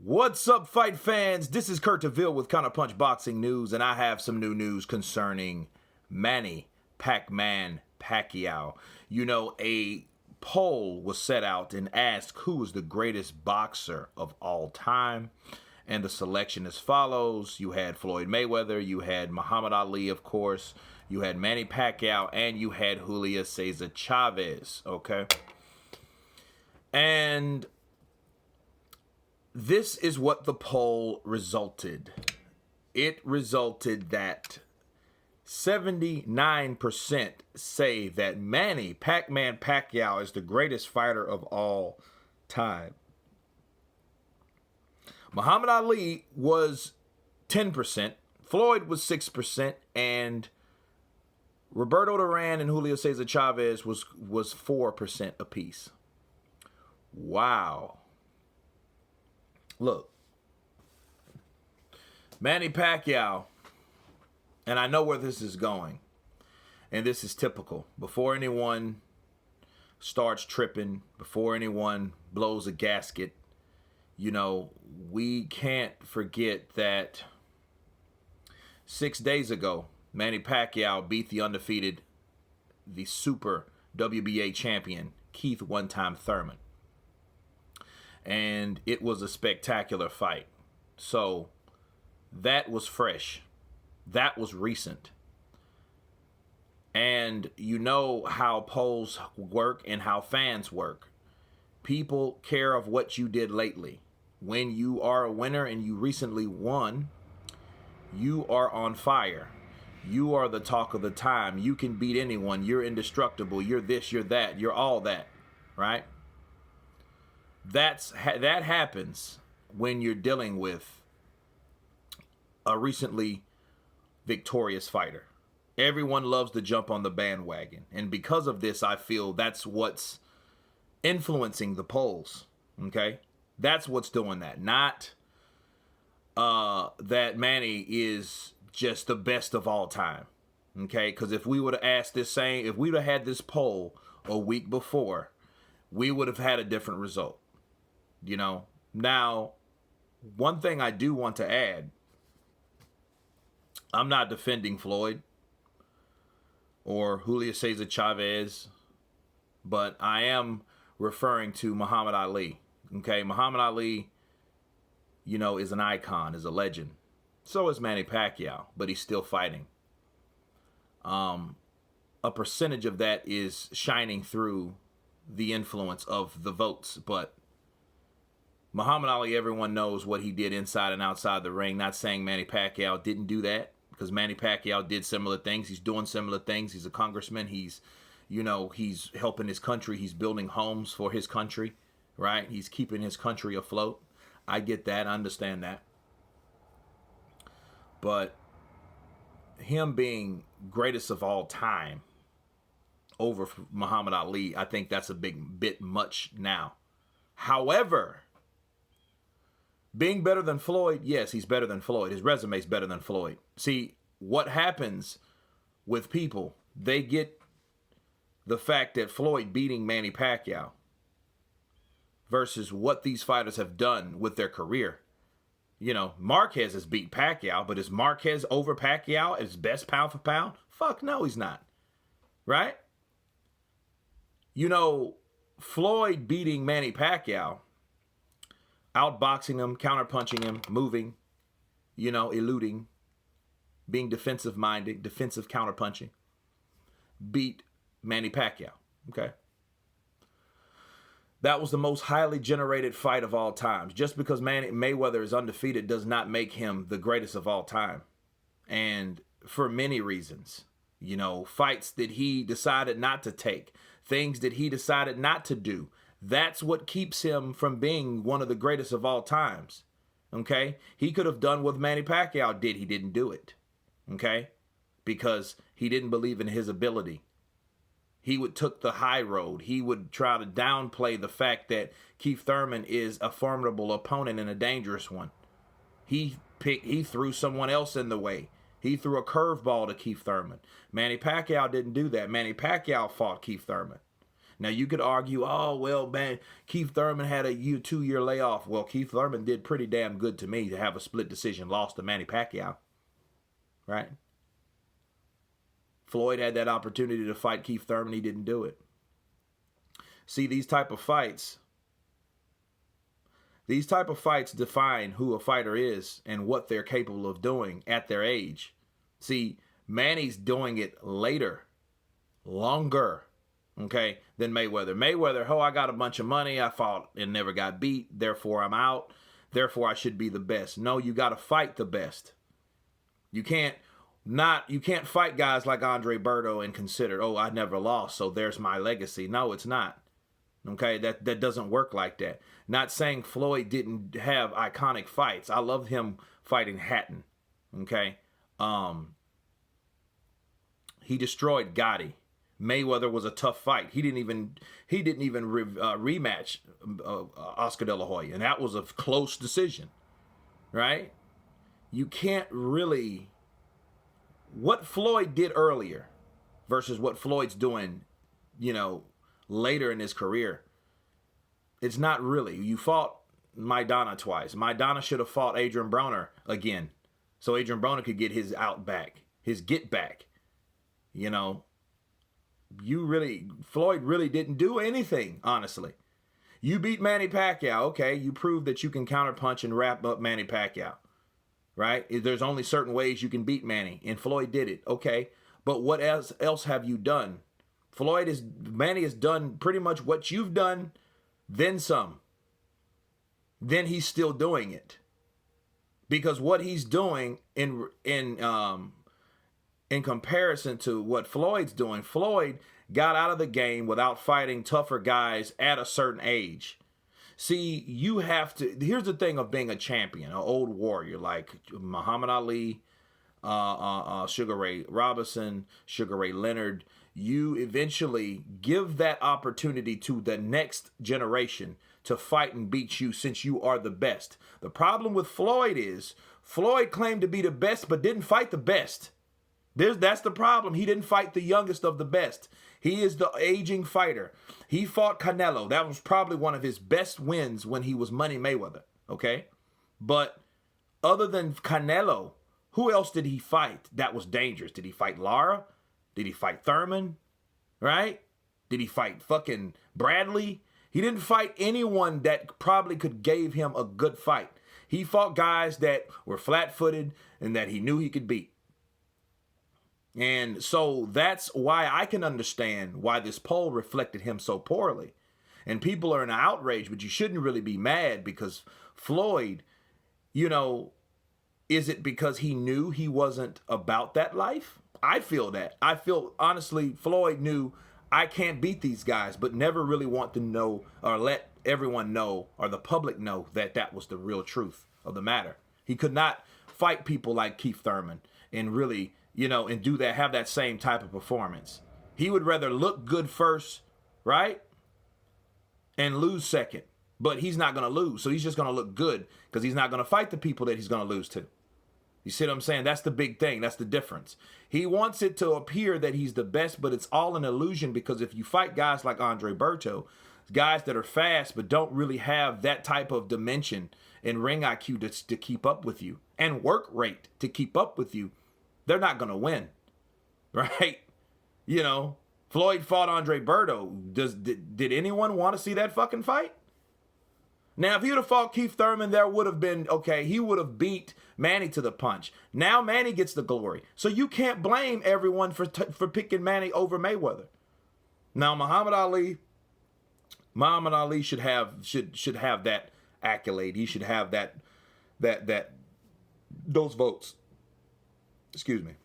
What's up, fight fans? This is Kurt DeVille with Counterpunch Boxing News, and I have some new news concerning Manny Pacquiao. You know, a poll was set out and asked who is the greatest boxer of all time, and the selection as follows. You had Floyd Mayweather, you had Muhammad Ali, of course, you had Manny Pacquiao, and you had Julio Cesar Chavez, okay? And this is what the poll resulted. It resulted that 79% say that Manny Pacquiao is the greatest fighter of all time. Muhammad Ali was 10%, Floyd was 6%, and Roberto Duran and Julio Cesar Chavez was 4% apiece. Wow. Look, Manny Pacquiao, and I know where this is going, and this is typical. Before anyone starts tripping, before anyone blows a gasket, you know, we can't forget that 6 days ago, Manny Pacquiao beat the undefeated, the super WBA champion, Keith one-time Thurman. And it was a spectacular fight. So that was fresh. That was recent. And you know how polls work and how fans work. People care of what you did lately. When you are a winner and you recently won, you are on fire. You are the talk of the time. You can beat anyone. You're indestructible. You're this, you're that. You're all that, right? That happens when you're dealing with a recently victorious fighter. Everyone loves to jump on the bandwagon. And because of this, I feel that's what's influencing the polls. Okay? That's what's doing that. Not that Manny is just the best of all time. Okay? Because if we would have asked if we would have had this poll a week before, we would have had a different result. You know, now, one thing I do want to add, I'm not defending Floyd or Julio Cesar Chavez, but I am referring to Muhammad Ali. Okay, Muhammad Ali, you know, is an icon, is a legend. So is Manny Pacquiao, but he's still fighting. A percentage of that is shining through the influence of the votes, but Muhammad Ali, everyone knows what he did inside and outside the ring. Not saying Manny Pacquiao didn't do that, because Manny Pacquiao did similar things. He's doing similar things. He's a congressman. He's, you know, he's helping his country. He's building homes for his country, right? He's keeping his country afloat. I get that. I understand that. But him being greatest of all time over Muhammad Ali, I think that's a bit much now. However, being better than Floyd, yes, he's better than Floyd. His resume's better than Floyd. See, what happens with people, they get the fact that Floyd beating Manny Pacquiao versus what these fighters have done with their career. You know, Marquez has beat Pacquiao, but is Marquez over Pacquiao as best pound for pound? Fuck no, he's not. Right? You know, Floyd beating Manny Pacquiao, outboxing him, counterpunching him, moving, you know, eluding, being defensive-minded, defensive counterpunching, beat Manny Pacquiao, okay? That was the most highly generated fight of all time. Just because Mayweather is undefeated does not make him the greatest of all time. And for many reasons, you know, fights that he decided not to take, things that he decided not to do. That's what keeps him from being one of the greatest of all times, okay? He could have done what Manny Pacquiao did. He didn't do it, okay? Because he didn't believe in his ability. He took the high road. He would try to downplay the fact that Keith Thurman is a formidable opponent and a dangerous one. He threw someone else in the way. He threw a curveball to Keith Thurman. Manny Pacquiao didn't do that. Manny Pacquiao fought Keith Thurman. Now, you could argue, oh, well, man, Keith Thurman had a 2-year layoff. Well, Keith Thurman did pretty damn good to me to have a split decision loss to Manny Pacquiao, right? Floyd had that opportunity to fight Keith Thurman. He didn't do it. See, these type of fights define who a fighter is and what they're capable of doing at their age. See, Manny's doing it later, longer, okay, than Mayweather. Mayweather, oh, I got a bunch of money. I fought and never got beat. Therefore, I'm out. Therefore, I should be the best. No, you got to fight the best. You can't fight guys like Andre Berto and consider, oh, I never lost, so there's my legacy. No, it's not. Okay, that doesn't work like that. Not saying Floyd didn't have iconic fights. I loved him fighting Hatton. Okay, he destroyed Gotti. Mayweather was a tough fight. He didn't even rematch Oscar De La Hoya, and that was a close decision, right? You can't really. What Floyd did earlier versus what Floyd's doing, later in his career, it's not really. You fought Maidana twice. Maidana should have fought Adrian Broner again, so Adrian Broner could get his out back, his get back. Floyd really didn't do anything, honestly. You beat Manny Pacquiao, okay, you proved that you can counterpunch and wrap up Manny Pacquiao, right? There's only certain ways you can beat Manny, and Floyd did it, okay. But what else have you done? Manny has done pretty much what you've done, then some. Then he's still doing it. Because what he's doing in comparison to what Floyd's doing, Floyd got out of the game without fighting tougher guys at a certain age. See, you have to, here's the thing of being a champion, an old warrior like Muhammad Ali, Sugar Ray Robinson, Sugar Ray Leonard. You eventually give that opportunity to the next generation to fight and beat you since you are the best. The problem with Floyd is Floyd claimed to be the best but didn't fight the best. That's the problem. He didn't fight the youngest of the best. He is the aging fighter. He fought Canelo. That was probably one of his best wins when he was Money Mayweather, okay? But other than Canelo, who else did he fight that was dangerous? Did he fight Lara? Did he fight Thurman? Right? Did he fight fucking Bradley? He didn't fight anyone that probably could give him a good fight. He fought guys that were flat-footed and that he knew he could beat. And so that's why I can understand why this poll reflected him so poorly. And people are in outrage, but you shouldn't really be mad because Floyd, is it because he knew he wasn't about that life? I feel that. I feel, honestly, Floyd knew I can't beat these guys, but never really want to know or let everyone know or the public know that that was the real truth of the matter. He could not fight people like Keith Thurman and really, and do that, have that same type of performance. He would rather look good first, right? And lose second. But he's not going to lose. So he's just going to look good because he's not going to fight the people that he's going to lose to. You see what I'm saying? That's the big thing. That's the difference. He wants it to appear that he's the best, but it's all an illusion because if you fight guys like Andre Berto, guys that are fast but don't really have that type of dimension and ring IQ to keep up with you and work rate to keep up with you, they're not going to win, right? Floyd fought Andre Berto. Did anyone want to see that fucking fight? Now, if he would have fought Keith Thurman, there would have been, okay, he would have beat Manny to the punch. Now Manny gets the glory. So you can't blame everyone for picking Manny over Mayweather. Now, Muhammad Ali should have that accolade. He should have those votes. Excuse me.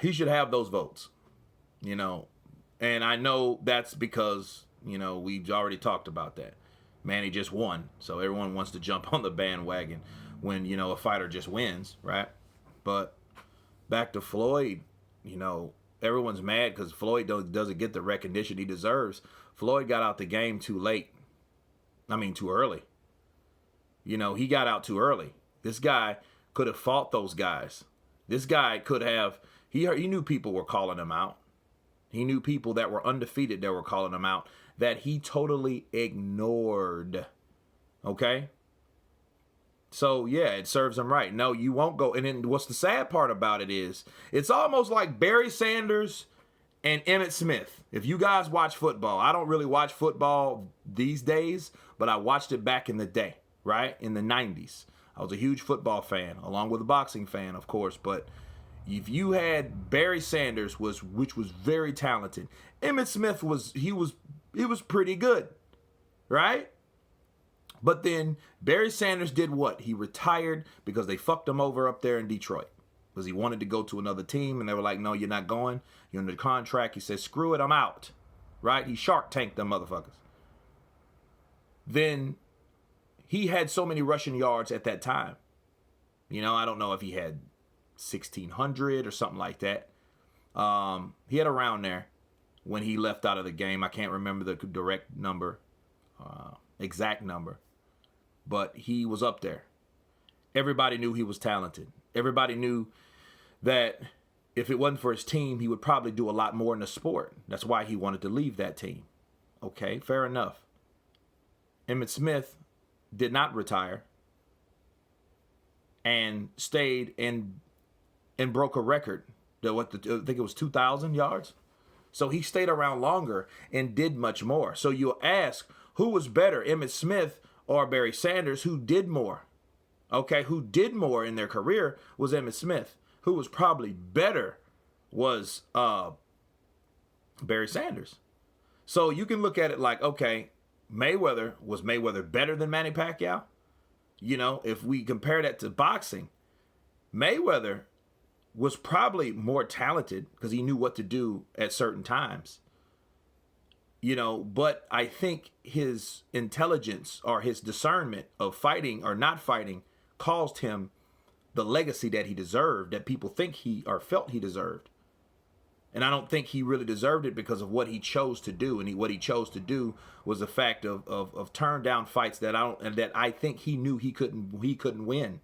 He should have those votes, and I know that's because, we've already talked about that. Manny just won, so everyone wants to jump on the bandwagon when, a fighter just wins, right? But back to Floyd, everyone's mad because Floyd doesn't get the recognition he deserves. Floyd got out the game too late. Too early. He got out too early. This guy could have fought those guys. This guy could have, he knew people were calling him out. He knew people that were undefeated that were calling him out that he totally ignored. Okay? So, yeah, it serves him right. No, you won't go. And then what's the sad part about it is it's almost like Barry Sanders and Emmitt Smith. If you guys watch football, I don't really watch football these days, but I watched it back in the day, right? In the 90s. I was a huge football fan, along with a boxing fan, of course. But if you had Barry Sanders, which was very talented, Emmitt Smith was pretty good, right? But then Barry Sanders did what? He retired because they fucked him over up there in Detroit. Because he wanted to go to another team, and they were like, no, you're not going. You're under contract. He said, screw it, I'm out. Right? He Shark Tanked them motherfuckers. Then he had so many rushing yards at that time. You know, I don't know if he had 1,600 or something like that. He had around there when he left out of the game. I can't remember the direct number, exact number. But he was up there. Everybody knew he was talented. Everybody knew that if it wasn't for his team, he would probably do a lot more in the sport. That's why he wanted to leave that team. Okay, fair enough. Emmitt Smith did not retire and stayed and broke a record. I think it was 2,000 yards. So he stayed around longer and did much more. So you'll ask, who was better, Emmitt Smith or Barry Sanders? Who did more? Okay, who did more in their career was Emmitt Smith. Who was probably better was Barry Sanders. So you can look at it like, okay, was Mayweather better than Manny Pacquiao? You know, if we compare that to boxing, Mayweather was probably more talented because he knew what to do at certain times. You know, but I think his intelligence or his discernment of fighting or not fighting caused him the legacy that he deserved, that people think he or felt he deserved. And I don't think he really deserved it because of what he chose to do. And what he chose to do was the fact of turn down fights that I think he knew he couldn't win.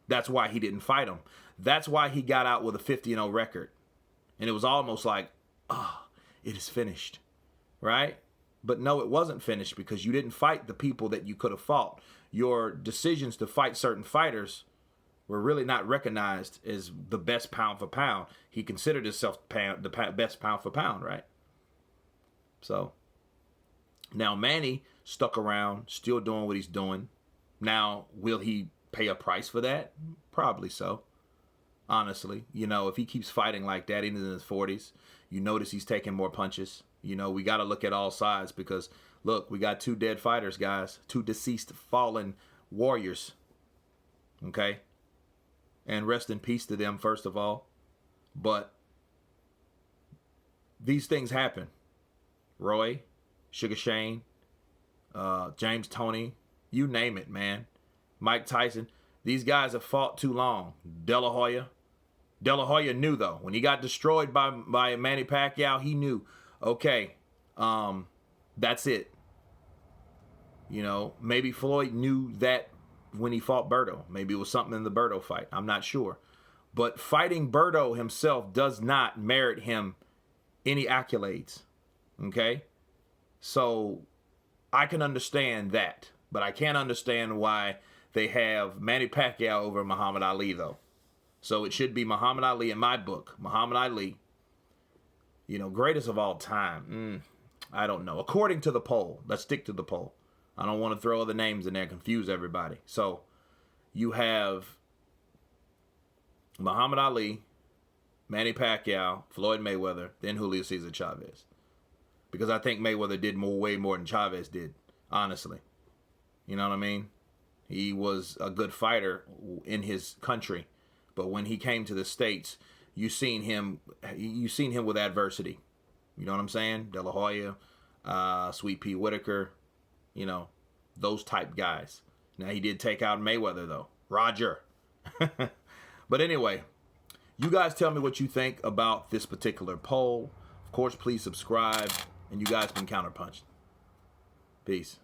That's why he didn't fight him. That's why he got out with a 50-0 record. And it was almost like, it is finished. Right? But no, it wasn't finished because you didn't fight the people that you could have fought. Your decisions to fight certain fighters were really not recognized as the best pound for pound. He considered himself the best pound for pound, right? So now Manny stuck around, still doing what he's doing. Now, will he pay a price for that? Probably so. Honestly, you know, if he keeps fighting like that into his 40s, you notice he's taking more punches. You know, we got to look at all sides because, look, we got 2 dead fighters, guys. 2 deceased, fallen warriors. Okay? And rest in peace to them, first of all. But these things happen. Roy, Sugar Shane, James Toney, you name it, man. Mike Tyson. These guys have fought too long. De La Hoya. De La Hoya knew, though. When he got destroyed by Manny Pacquiao, he knew, okay, that's it. You know, maybe Floyd knew that when he fought Berto. Maybe it was something in the Berto fight. I'm not sure. But fighting Berto himself does not merit him any accolades. Okay? So I can understand that. But I can't understand why they have Manny Pacquiao over Muhammad Ali, though. So it should be Muhammad Ali in my book. Muhammad Ali, you know, greatest of all time. I don't know. According to the poll. Let's stick to the poll. I don't want to throw other names in there and confuse everybody. So you have Muhammad Ali, Manny Pacquiao, Floyd Mayweather, then Julio Cesar Chavez. Because I think Mayweather did way more than Chavez did, honestly. You know what I mean? He was a good fighter in his country. But when he came to the States, you seen him with adversity. You know what I'm saying? De La Hoya, Sweet Pea Whitaker, you know, those type guys. Now, he did take out Mayweather, though. Roger. But anyway, you guys tell me what you think about this particular poll. Of course, please subscribe. And you guys been counterpunched. Peace.